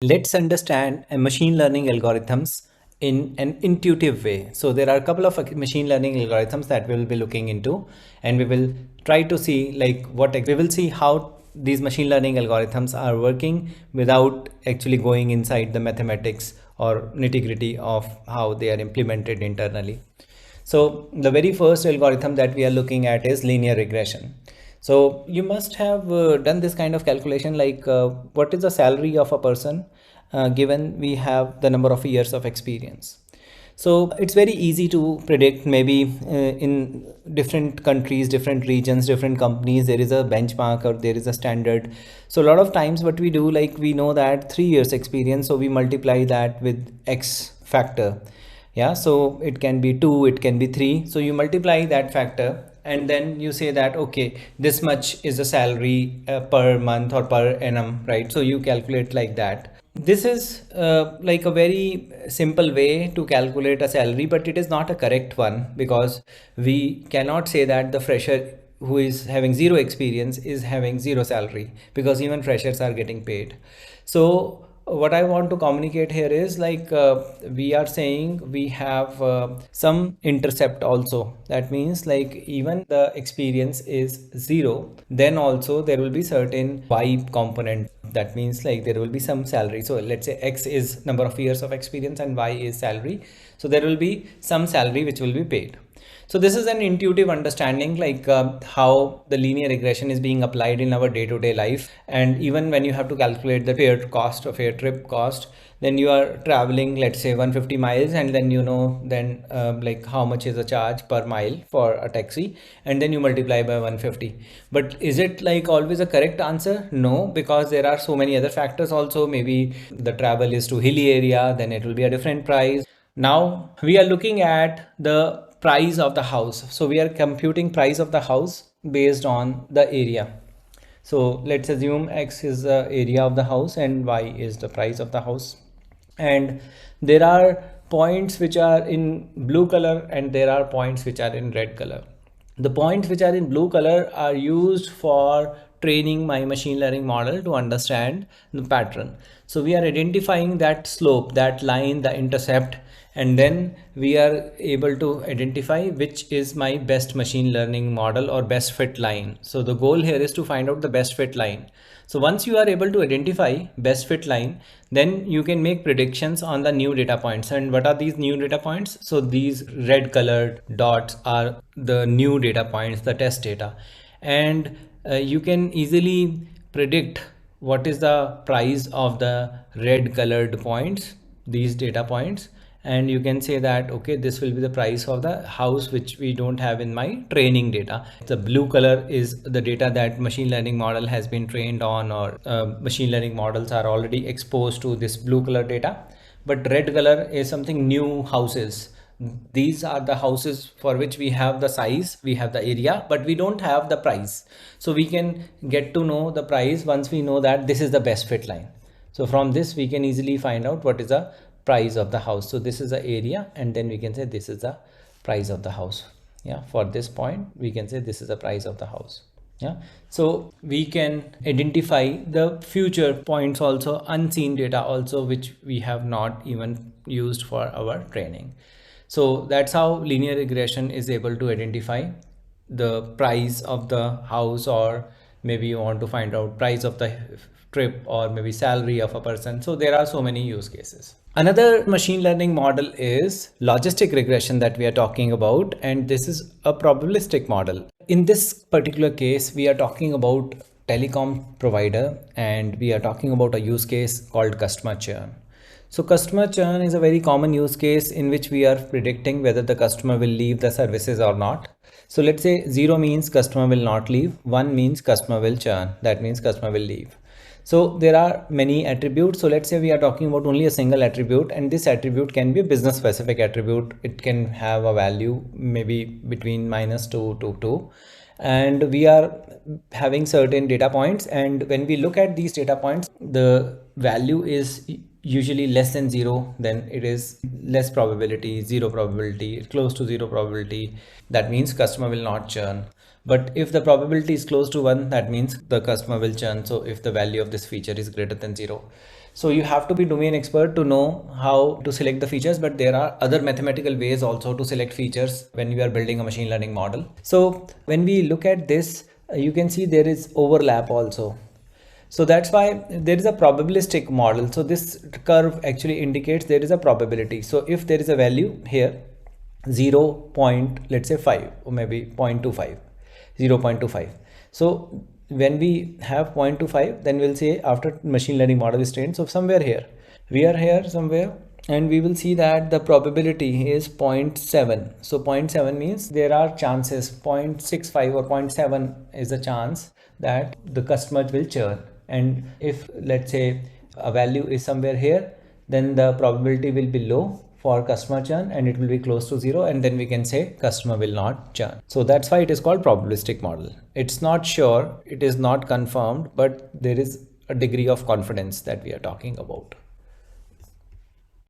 Let's understand a machine learning algorithms in an intuitive way. So there are a couple of machine learning algorithms that we will be looking into, and we will try to see we will see how these machine learning algorithms are working without actually going inside the mathematics or nitty-gritty of how they are implemented internally. So the very first algorithm that we are looking at is linear regression. So you must have done this kind of calculation, what is the salary of a person given we have the number of years of experience. So it's very easy to predict. Maybe in different countries, different regions, different companies, there is a benchmark or there is a standard. So a lot of times what we do, like we know that 3 years experience, so we multiply that with X factor. Yeah, so it can be 2, it can be 3. So you multiply that factor and then you say that, okay, this much is the salary per month or per annum, right? So you calculate like that. This is like a very simple way to calculate a salary, but it is not a correct one, because we cannot say that the fresher who is having zero experience is having zero salary, because even freshers are getting paid. So what I want to communicate here is we are saying we have some intercept also. That means like even the experience is zero, then also there will be certain Y component. That means like there will be some salary. So let's say X is number of years of experience and Y is salary. So there will be some salary which will be paid. So this is an intuitive understanding, how the linear regression is being applied in our day-to-day life. And even when you have to calculate the fare cost of a trip cost, then you are traveling, let's say 150 miles, and then like how much is the charge per mile for a taxi, and then you multiply by 150. But is it like always a correct answer? No, because there are so many other factors also. Maybe the travel is to hilly area, then it will be a different price. Now we are looking at the price of the house. So we are computing price of the house based on the area. So let's assume X is the area of the house and Y is the price of the house. And there are points which are in blue color and there are points which are in red color. The points which are in blue color are used for training my machine learning model to understand the pattern. So we are identifying that slope, that line, the intercept, and then we are able to identify which is my best machine learning model or best fit line. So the goal here is to find out the best fit line. So once you are able to identify best fit line, then you can make predictions on the new data points. And what are these new data points? So these red colored dots are the new data points, the test data. And you can easily predict what is the price of the red colored points, these data points. And you can say that, okay, this will be the price of the house, which we don't have in my training data. The blue color is the data that machine learning model has been trained on, or machine learning models are already exposed to this blue color data. But red color is something new, houses. These are the houses for which we have the size, we have the area, but we don't have the price. So we can get to know the price once we know that this is the best fit line. So from this we can easily find out what is the price of the house. So this is the area, and then we can say this is the price of the house. Yeah, for this point we can say this is the price of the house. Yeah, so we can identify the future points also, unseen data also, which we have not even used for our training. So that's how linear regression is able to identify the price of the house, or maybe you want to find out price of the trip, or maybe salary of a person. So there are so many use cases. Another machine learning model is logistic regression that we are talking about, and this is a probabilistic model. In this particular case, we are talking about telecom provider, and we are talking about a use case called customer churn. So customer churn is a very common use case in which we are predicting whether the customer will leave the services or not. So let's say 0 means customer will not leave, 1 means customer will churn, that means customer will leave. So there are many attributes. So let's say we are talking about only a single attribute, and this attribute can be a business specific attribute. It can have a value maybe between -2 to 2. And we are having certain data points, and when we look at these data points, the value is usually less than 0, then it is less probability, 0 probability, close to 0 probability. That means customer will not churn. But if the probability is close to 1, that means the customer will churn. So if the value of this feature is greater than 0. So you have to be domain expert to know how to select the features, but there are other mathematical ways also to select features when we are building a machine learning model. So when we look at this, you can see there is overlap also. So that's why there is a probabilistic model. So this curve actually indicates there is a probability. So if there is a value here, 0 point, let's say 5 or maybe 0.25, 0.25. So when we have 0.25, then we'll say after machine learning model is trained. So somewhere here, we are here somewhere, and we will see that the probability is 0.7. So 0.7 means there are chances, 0.65 or 0.7 is a chance that the customer will churn. And if let's say a value is somewhere here, then the probability will be low for customer churn and it will be close to 0, and then we can say customer will not churn. So that's why it is called probabilistic model. It's not sure, it is not confirmed, but there is a degree of confidence that we are talking about.